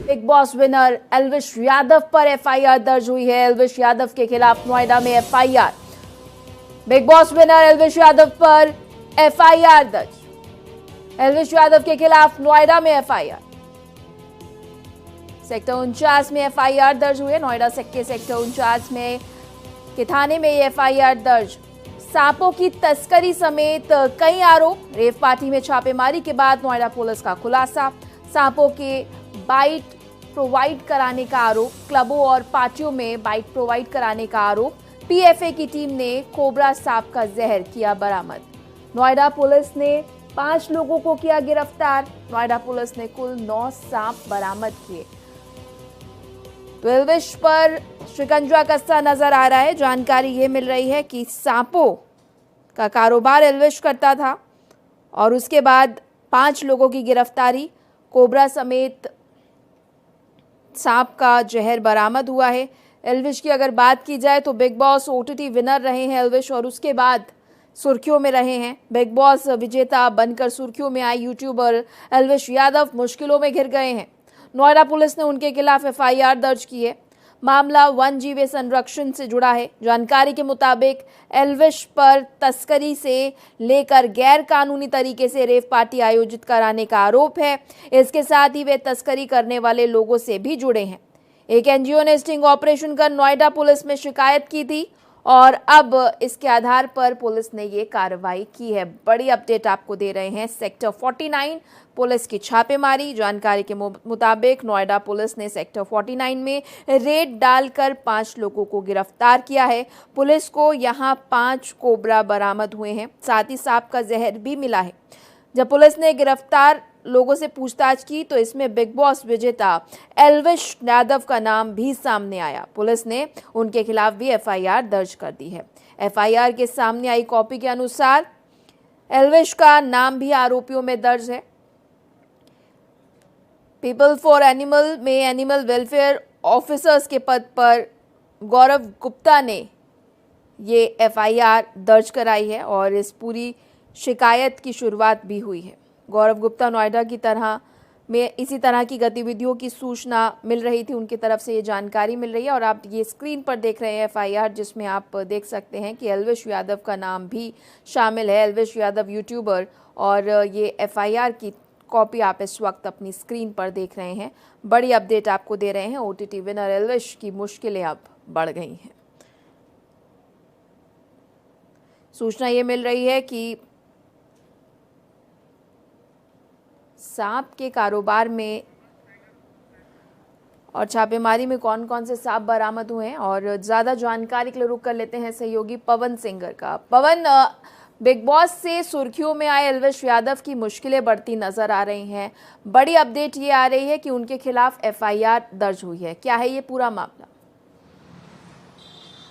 Big boss winner Elvish Yadav पर FIR दर्ज हुई है। एल्विश यादव के खिलाफ नोएडा में FIR. Big boss winner Elvish Yadav पर एफआईआर दर्ज। एल्विश यादव के खिलाफ नोएडा में एफआईआर। सेक्टर 49 में एफआईआर दर्ज हुई है। नोएडा के सेक्टर 49 में के थाने में ये एफआईआर दर्ज। सांपों की तस्करी समेत कई आरोप। रेव पार्टी में छापेमारी के बाद नोएडा पुलिस का खुलासा। सांपों के बाइट प्रोवाइड कराने का आरोप। क्लबों और पार्टियों में बाइट प्रोवाइड कराने का आरोप। पीएफए की टीम ने कोबरा सांप का जहर किया बरामद। नोएडा पुलिस ने 5 लोगों को किया गिरफ्तार। नोएडा पुलिस ने कुल 9 सांप बरामद किए। तो एल्विश पर शिकंजा कसता नजर आ रहा है। जानकारी ये मिल रही है कि सांपों का कारोबार एल्विश करता था और उसके बाद 5 लोगों की गिरफ्तारी। कोबरा समेत सांप का जहर बरामद हुआ है। एल्विश की अगर बात की जाए तो बिग बॉस ओटीटी विनर रहे हैं एल्विश और उसके बाद सुर्खियों में रहे हैं। बिग बॉस विजेता बनकर सुर्खियों में आए यूट्यूबर एल्विश यादव मुश्किलों में घिर गए हैं। नोएडा पुलिस ने उनके खिलाफ एफआईआर दर्ज की है। मामला वन जीव संरक्षण से जुड़ा है। जानकारी के मुताबिक एल्विश पर तस्करी से लेकर गैर कानूनी तरीके से रेव पार्टी आयोजित कराने का आरोप है। इसके साथ ही वे तस्करी करने वाले लोगों से भी जुड़े हैं। एक एनजीओ ने स्टिंग ऑपरेशन कर नोएडा पुलिस में शिकायत की थी और अब इसके आधार पर पुलिस ने ये कार्रवाई की है। बड़ी अपडेट आपको दे रहे हैं। सेक्टर 49 पुलिस की छापेमारी। जानकारी के मुताबिक नोएडा पुलिस ने सेक्टर 49 में रेड डालकर 5 लोगों को गिरफ्तार किया है। पुलिस को यहां 5 कोबरा बरामद हुए हैं। साथ ही सांप का जहर भी मिला है। जब पुलिस ने गिरफ्तार लोगों से पूछताछ की तो इसमें बिग बॉस विजेता एल्विश यादव का नाम भी सामने आया। पुलिस ने उनके खिलाफ भी एफआईआर दर्ज कर दी है। एफआईआर के सामने आई कॉपी के अनुसार एल्विश का नाम भी आरोपियों में दर्ज है। पीपल फॉर एनिमल में एनिमल वेलफेयर ऑफिसर्स के पद पर गौरव गुप्ता ने ये एफआईआर दर्ज कराई है और इस पूरी शिकायत की शुरुआत भी हुई है। गौरव गुप्ता नोएडा की तरह में इसी तरह की गतिविधियों की सूचना मिल रही थी। उनकी तरफ से ये जानकारी मिल रही है और आप ये स्क्रीन पर देख रहे हैं एफआईआर, जिसमें आप देख सकते हैं कि एल्विश यादव का नाम भी शामिल है। एल्विश यादव यूट्यूबर और ये एफआईआर की कॉपी आप इस वक्त अपनी स्क्रीन पर देख रहे हैं। बड़ी अपडेट आपको दे रहे हैं। ओटीटी विनर एल्विश की मुश्किलें अब बढ़ गई हैं। सूचना ये मिल रही है कि सांप के कारोबार में और छापेमारी में कौन कौन से सांप बरामद हुए हैं और ज्यादा जानकारी के लिए रुक कर लेते हैं सहयोगी पवन सिंगर का। पवन, बिग बॉस से सुर्खियों में आए एल्विश यादव की मुश्किलें बढ़ती नजर आ रही हैं। बड़ी अपडेट ये आ रही है कि उनके खिलाफ एफआईआर दर्ज हुई है। क्या है ये पूरा मामला?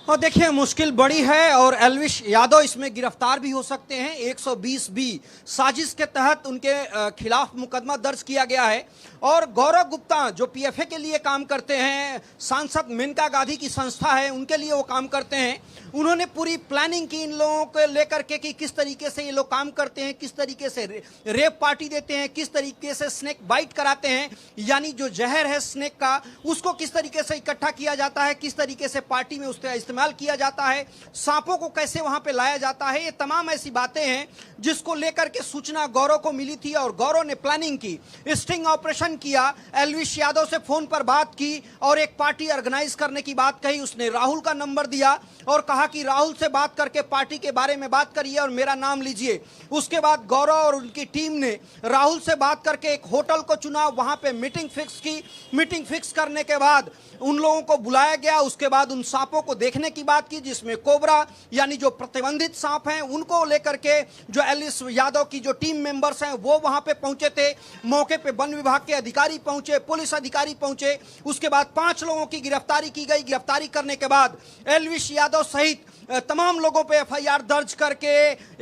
और देखिए, मुश्किल बड़ी है और एल्विश यादव इसमें गिरफ्तार भी हो सकते हैं। 120 बी साजिश के तहत उनके खिलाफ मुकदमा दर्ज किया गया है। और गौरव गुप्ता जो पीएफए के लिए काम करते हैं, सांसद मेनका गांधी की संस्था है, उनके लिए वो काम करते हैं। उन्होंने पूरी प्लानिंग की इन लोगों को लेकर के कि किस तरीके से ये लोग काम करते हैं, किस तरीके से रेप पार्टी देते हैं, किस तरीके से स्नेक बाइट कराते हैं, यानी जो जहर है स्नेक का उसको किस तरीके से इकट्ठा किया जाता है, किस तरीके से पार्टी में उसका इस्तेमाल किया जाता है, सांपों को कैसे वहां पे लाया जाता है। ये तमाम ऐसी बातें हैं जिसको लेकर के सूचना गौरव को मिली थी और गौरव ने प्लानिंग की, स्टिंग ऑपरेशन किया, एल्विश यादव से फोन पर बात की और एक पार्टी ऑर्गेनाइज करने की बात कही। उसने राहुल का नंबर दिया और कहा कि राहुल से बात करके पार्टी के बारे में बात करिए और मेरा नाम लीजिए। उसके बाद गौरव और उनकी टीम ने राहुल से बात करके एक होटल को चुना, वहां पे मीटिंग फिक्स की। मीटिंग फिक्स करने के बाद उन लोगों को बुलाया गया। उसके बाद उन सांपों को देखने की बात की, जिसमें कोबरा यानी जो प्रतिबंधित सांप हैं उनको लेकर के जो एल्विश यादव की जो टीम मेंबर्स हैं वो वहां पे पहुंचे थे। मौके पे वन विभाग के अधिकारी पहुंचे, पुलिस अधिकारी पहुंचे। उसके बाद 5 लोगों की गिरफ्तारी की गई। गिरफ्तारी करने के बाद एल्विश यादव सहित तमाम लोगों पे एफआईआर दर्ज करके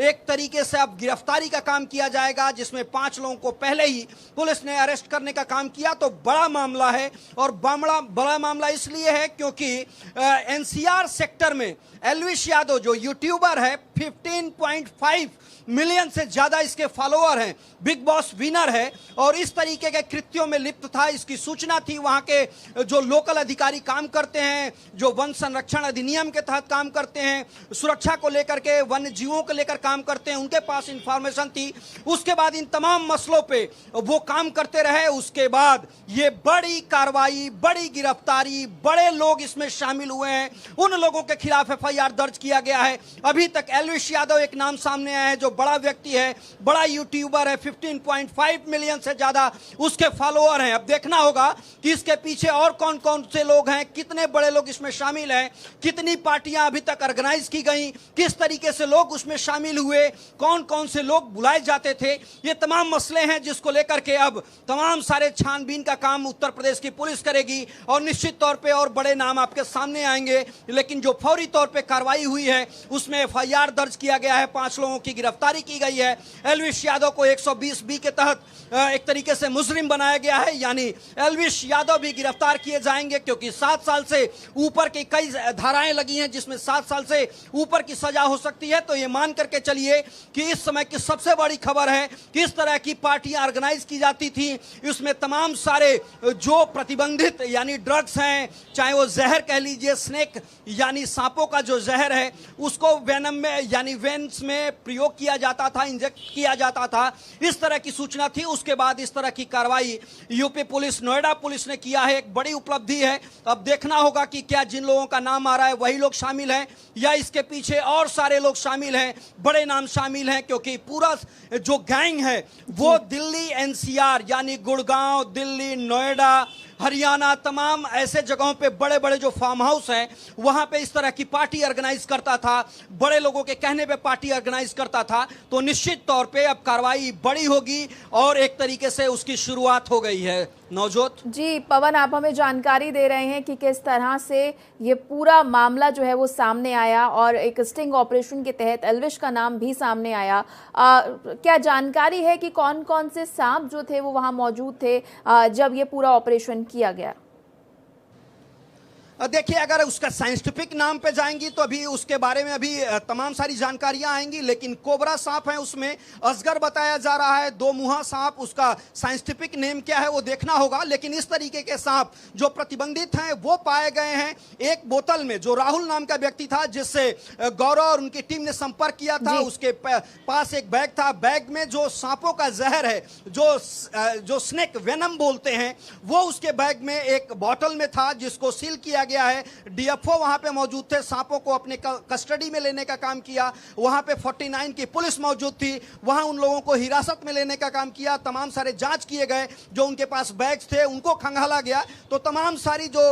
एक तरीके से अब गिरफ्तारी का काम किया जाएगा, जिसमें 5 लोगों को पहले ही पुलिस ने अरेस्ट करने का काम किया। तो बड़ा मामला है और बड़ा मामला इसलिए है क्योंकि एनसीआर सेक्टर में एल्विश यादव जो यूट्यूबर है 15.5 मिलियन से ज्यादा इसके फॉलोअर हैं, बिग बॉस विनर है और इस तरीके के कृत्यों में लिप्त था। इसकी सूचना थी, वहां के जो लोकल अधिकारी काम करते हैं, जो वन संरक्षण अधिनियम के तहत काम करते हैं, सुरक्षा को लेकर के, वन्य जीवों को लेकर काम करते हैं, उनके पास इंफॉर्मेशन थी। उसके बाद इन तमाम मसलों पे वो काम करते रहे। उसके बाद ये बड़ी कार्रवाई, बड़ी गिरफ्तारी, बड़े लोग इसमें शामिल हुए हैं। उन लोगों के खिलाफ एफआईआर दर्ज किया गया है। अभी तक एल्विश यादव एक नाम सामने आया है, जो बड़ा व्यक्ति है, बड़ा यूट्यूबर है, 15.5 मिलियन से ज्यादा उसके फॉलोअर हैं। अब देखना होगा कि इसके पीछे और कौन कौन से लोग हैं, कितने बड़े लोग इसमें शामिल हैं, कितनी पार्टियां अभी तक ऑर्गेनाइज की गई, किस तरीके से लोग उसमें शामिल हुए, कौन कौन से लोग बुलाए जाते थे। ये तमाम मसले हैं जिसको लेकर के अब तमाम सारे छानबीन का काम उत्तर प्रदेश की पुलिस करेगी और निश्चित तौर पे और बड़े नाम आपके सामने आएंगे। लेकिन जो फौरी तौर पे कार्रवाई हुई है उसमें एफआईआर दर्ज किया गया है, 5 लोगों की गिरफ्तारी की गई है। एल्विश यादव को 120B के तहत एक तरीके से मुजरिम बनाया गया है, यानी एल्विश यादव भी गिरफ्तार किए जाएंगे, क्योंकि 7 साल से ऊपर की कई धाराएं लगी हैं जिसमें 7 साल से ऊपर की सजा हो सकती है। तो ये मान करके चलिए कि इस समय की सबसे बड़ी खबर है कि इस तरह की पार्टियां ऑर्गेनाइज की जाती थी। इसमें तमाम सारे जो प्रतिबंधित यानी ड्रग्स हैं, चाहे वो जहर कह लीजिए, स्नेक यानी सांपों का जो जहर है उसको वेनम में यानी वेन्स में प्रयोग किया जाता था, इंजेक्ट किया जाता था। इस तरह की सूचना थी। उसके बाद इस तरह की कार्रवाई यूपी पुलिस, नोएडा पुलिस ने किया है। एक बड़ी उपलब्धि है। अब देखना होगा कि क्या जिन लोगों का नाम आ रहा है वही लोग शामिल हैं या इसके पीछे और सारे लोग शामिल हैं, बड़े नाम शामिल हैं, क्योंकि पूरा जो गैंग है वो दिल्ली एनसीआर यानी गुड़गांव, दिल्ली, नोएडा, हरियाणा, तमाम ऐसे जगहों पे बड़े बड़े जो फार्म हाउस हैं वहां पे इस तरह की पार्टी ऑर्गेनाइज करता था, बड़े लोगों के कहने पे पार्टी ऑर्गेनाइज करता था। तो निश्चित तौर पे अब कार्रवाई बड़ी होगी और एक तरीके से उसकी शुरुआत हो गई है। नवजोत जी, पवन, आप हमें जानकारी दे रहे हैं कि किस तरह से ये पूरा मामला जो है वो सामने आया और एक स्टिंग ऑपरेशन के तहत एल्विश का नाम भी सामने आया। क्या जानकारी है कि कौन कौन से सांप जो थे वो वहां मौजूद थे जब ये पूरा ऑपरेशन किया गया? देखिए, अगर उसका साइंटिफिक नाम पे जाएंगी तो अभी उसके बारे में अभी तमाम सारी जानकारियां आएंगी, लेकिन कोबरा सांप है, उसमें अजगर बताया जा रहा है, 2 मुहा सांप, उसका साइंटिफिक नेम क्या है वो देखना होगा। लेकिन इस तरीके के सांप जो प्रतिबंधित हैं वो पाए गए हैं। एक बोतल में जो राहुल नाम का व्यक्ति था जिससे गौरव और उनकी टीम ने संपर्क किया था, उसके पास एक बैग था। बैग में जो सांपों का जहर है, जो स्नेक वेनम बोलते हैं, वो उसके बैग में एक बोतल में था जिसको सील किया गया है। डीएफओ वहां पे मौजूद थे, सांपों को अपने कस्टडी में लेने का काम किया। वहां पे 49 की पुलिस मौजूद थी, वहां उन लोगों को हिरासत में लेने का काम किया। तमाम सारे जांच किए गए, जो उनके पास बैग्स थे उनको खंगाला गया। तो तमाम सारी जो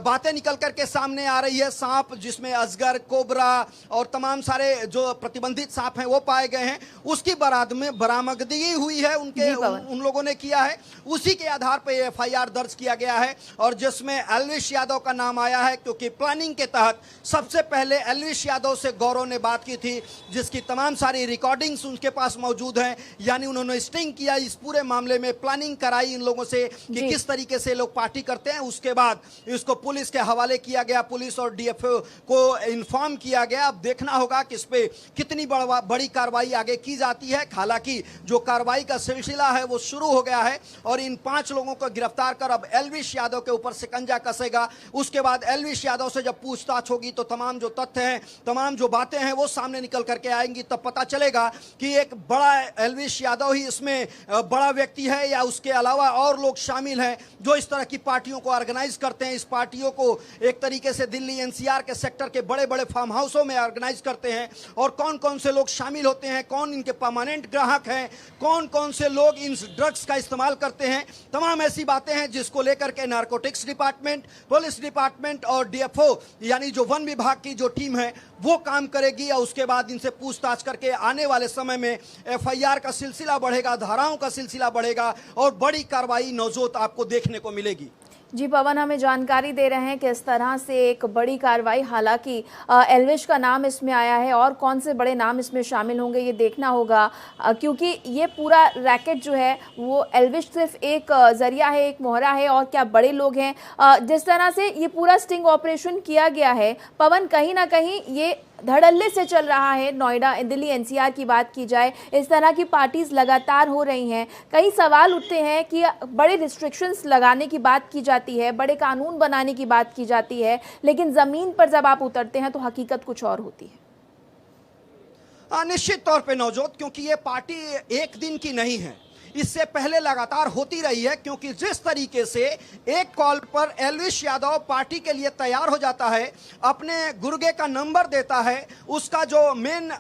बातें निकल करके सामने आ रही है, सांप जिसमें अजगर, कोबरा और तमाम सारे जो प्रतिबंधित सांप हैं वो पाए गए हैं, उसकी बरामदगी हुई है, उन लोगों ने किया है। उसी के आधार पर एफआईआर दर्ज किया गया है और जिसमें एल्विश यादव का नाम आया है, क्योंकि प्लानिंग के तहत सबसे पहले एल्विश यादव से गौरव ने बात की थी, जिसकी तमाम सारी रिकॉर्डिंग्स उनके पास मौजूद हैं। यानी उन्होंने स्टिंग किया, इस पूरे मामले में प्लानिंग कराई इन लोगों से कि किस तरीके से लोग पार्टी करते हैं। उसके बाद इसको पुलिस के हवाले किया गया, पुलिस और डीएफओ को इन्फॉर्म किया गया। अब देखना होगा कि इस पे कितनी बड़ी कार्रवाई आगे की जाती है। हालांकि जो कार्रवाई का सिलसिला है वो शुरू हो गया है और इन 5 लोगों को गिरफ्तार कर अब एल्विश यादव के ऊपर शिकंजा कसेगा। उसके बाद एल्विश यादव से जब पूछताछ होगी तो तमाम जो तथ्य हैं, तमाम जो बातें हैं वो सामने निकल करके आएंगी। तब पता चलेगा कि एक बड़ा एल्विश यादव ही इसमें बड़ा व्यक्ति है या उसके अलावा और लोग शामिल हैं जो इस तरह की पार्टियों को ऑर्गेनाइज करते हैं। इस पार्टियों को एक तरीके से दिल्ली एनसीआर के सेक्टर के बड़े बड़े फार्म हाउसों में ऑर्गेनाइज करते हैं और कौन कौन से लोग शामिल होते हैं, कौन इनके परमानेंट ग्राहक हैं, कौन कौन से लोग इन ड्रग्स का इस्तेमाल करते हैं। तमाम ऐसी बातें हैं जिसको लेकर के नारकोटिक्स डिपार्टमेंट, पुलिस डिपार्टमेंट और डीएफओ यानी जो वन विभाग की जो टीम है वो काम करेगी और उसके बाद इनसे पूछताछ करके आने वाले समय में एफआईआर का सिलसिला बढ़ेगा, धाराओं का सिलसिला बढ़ेगा और बड़ी कार्रवाई नवजोत आपको देखने को मिलेगी। जी पवन, हमें जानकारी दे रहे हैं कि इस तरह से एक बड़ी कार्रवाई, हालांकि एल्विश का नाम इसमें आया है और कौन से बड़े नाम इसमें शामिल होंगे ये देखना होगा, क्योंकि ये पूरा रैकेट जो है वो एल्विश सिर्फ एक जरिया है, एक मोहरा है और क्या बड़े लोग हैं। जिस तरह से ये पूरा स्टिंग ऑपरेशन किया गया है पवन, कहीं ना कहीं ये धड़ल्ले से चल रहा है। नोएडा, दिल्ली एनसीआर की बात की जाए, इस तरह की पार्टीज लगातार हो रही हैं। कई सवाल उठते हैं कि बड़े रिस्ट्रिक्शंस लगाने की बात की जाती है, बड़े कानून बनाने की बात की जाती है, लेकिन जमीन पर जब आप उतरते हैं तो हकीकत कुछ और होती है। निश्चित तौर पे नवजोत, क्योंकि ये पार्टी एक दिन की नहीं है, इससे पहले लगातार होती रही है। क्योंकि जिस तरीके से एक कॉल पर एल्विश यादव पार्टी के लिए तैयार हो जाता है, अपने गुर्गे का नंबर देता है, उसका जो मेन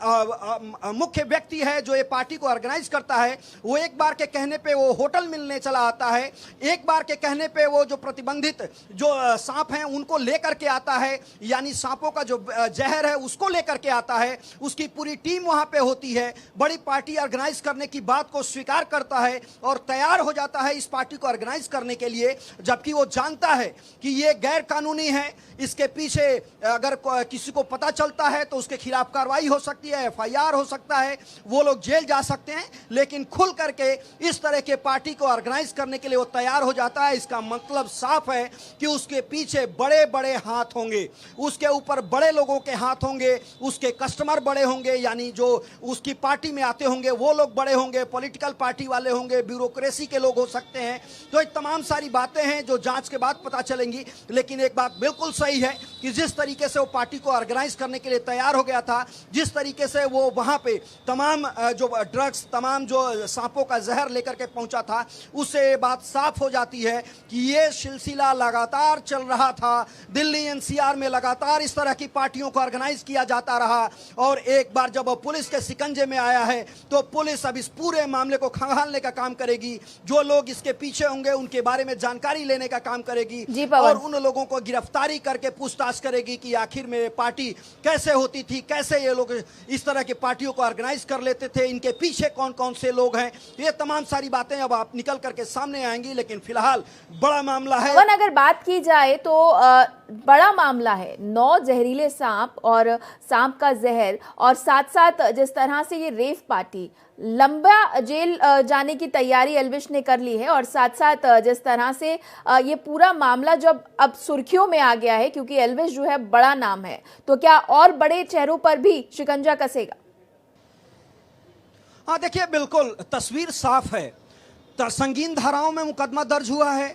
मुख्य व्यक्ति है जो ये पार्टी को ऑर्गेनाइज करता है, वो एक बार के कहने पे वो होटल मिलने चला आता है, एक बार के कहने पे वो जो प्रतिबंधित जो सांप हैं उनको लेकर के आता है, यानी सांपों का जो जहर है उसको लेकर के आता है। उसकी पूरी टीम वहां पे होती है, बड़ी पार्टी ऑर्गेनाइज करने की बात को स्वीकार करता है और तैयार हो जाता है इस पार्टी को ऑर्गेनाइज करने के लिए, जबकि वो जानता है कि ये गैर कानूनी है। इसके पीछे अगर किसी को पता चलता है तो उसके खिलाफ कार्रवाई हो सकती है, एफआईआर हो सकता है, वो लोग जेल जा सकते हैं। लेकिन खुल करके इस तरह के पार्टी को ऑर्गेनाइज करने के लिए वो तैयार हो जाता है। इसका मतलब साफ है कि उसके पीछे बड़े बड़े हाथ होंगे, उसके ऊपर बड़े लोगों के हाथ होंगे, उसके कस्टमर बड़े होंगे, यानी जो उसकी पार्टी में आते होंगे वो लोग बड़े होंगे, पॉलिटिकल पार्टी वाले होंगे, ब्यूरोक्रेसी के लोग हो सकते हैं। तो ये तमाम सारी बातें हैं जो जांच के बाद पता चलेंगी। लेकिन एक बात बिल्कुल सही है कि जिस तरीके से वो पार्टी को ऑर्गेनाइज करने के लिए तैयार हो गया था, जिस तरीके से वो वहां पे तमाम जो ड्रग्स, तमाम जो सांपों का जहर लेकर के पहुंचा था, उससे ये बात साफ हो जाती है कि ये सिलसिला लगातार चल रहा था। दिल्ली एनसीआर में लगातार इस तरह की पार्टियों को ऑर्गेनाइज किया जाता रहा और एक बार जब पुलिस के शिकंजे में आया है तो पुलिस अब इस पूरे मामले को खंगालने का काम करेगी। जो लोग इसके पीछे होंगे उनके बारे में जानकारी लेने का काम करेगी और उन लोगों को गिरफ्तारी करके पूछताछ करेगी कि आखिर में पार्टी कैसे होती थी, कैसे ये लोग इस तरह की पार्टियों को ऑर्गेनाइज कर लेते थे, इनके पीछे कौन कौन से लोग हैं। ये तमाम सारी बातें अब आप निकल करके सामने आएंगी। लेकिन फिलहाल बड़ा मामला है। अगर बात की जाए तो बड़ा मामला है 9 जहरीले सांप और सांप का जहर, और साथ साथ जिस तरह से ये रेव पार्टी लंबा जेल जाने की तैयारी एल्विश ने कर ली है, और साथ साथ जिस तरह से ये पूरा मामला जब अब सुर्खियों में आ गया है क्योंकि एल्विश जो है बड़ा नाम है, तो क्या और बड़े चेहरों पर भी शिकंजा कसेगा? हाँ देखिए, बिल्कुल तस्वीर साफ है। संगीन धाराओं में मुकदमा दर्ज हुआ है।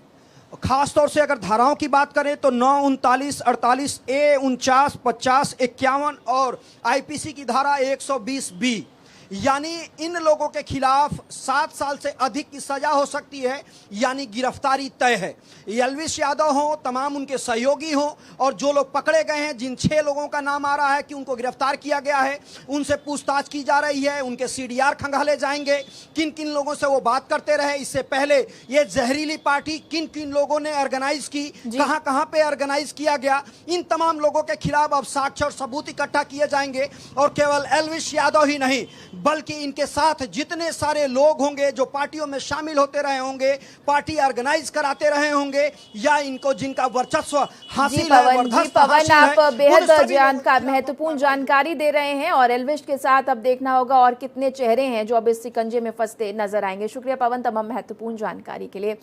खास तौर से अगर धाराओं की बात करें तो 9, 39, 48 ए, 49, 50, 51 और आईपीसी की धारा 120B, यानी इन लोगों के खिलाफ 7 साल से अधिक की सजा हो सकती है, यानी गिरफ्तारी तय है। एल्विश यादव हो, तमाम उनके सहयोगी हो, और जो लोग पकड़े गए हैं, जिन 6 लोगों का नाम आ रहा है कि उनको गिरफ्तार किया गया है, उनसे पूछताछ की जा रही है, उनके सीडीआर खंगाले जाएंगे, किन किन लोगों से वो बात करते रहे, इससे पहले ये जहरीली पार्टी किन किन लोगों ने ऑर्गेनाइज की, कहां कहां पे ऑर्गेनाइज किया गया, इन तमाम लोगों के खिलाफ अब साक्ष्य और सबूत इकट्ठा किए जाएंगे। और केवल एल्विश यादव ही नहीं, बल्कि इनके साथ जितने सारे लोग होंगे जो पार्टियों में शामिल होते रहे होंगे, पार्टी ऑर्गेनाइज कराते रहे होंगे, या इनको जिनका वर्चस्व हासिल है, पवन आप बेहद महत्वपूर्ण जानकारी दे रहे हैं, और एल्विश के साथ अब देखना होगा और कितने चेहरे हैं जो अब इस शिकंजे में फंसते नजर आएंगे। शुक्रिया पवन तमाम महत्वपूर्ण जानकारी के लिए।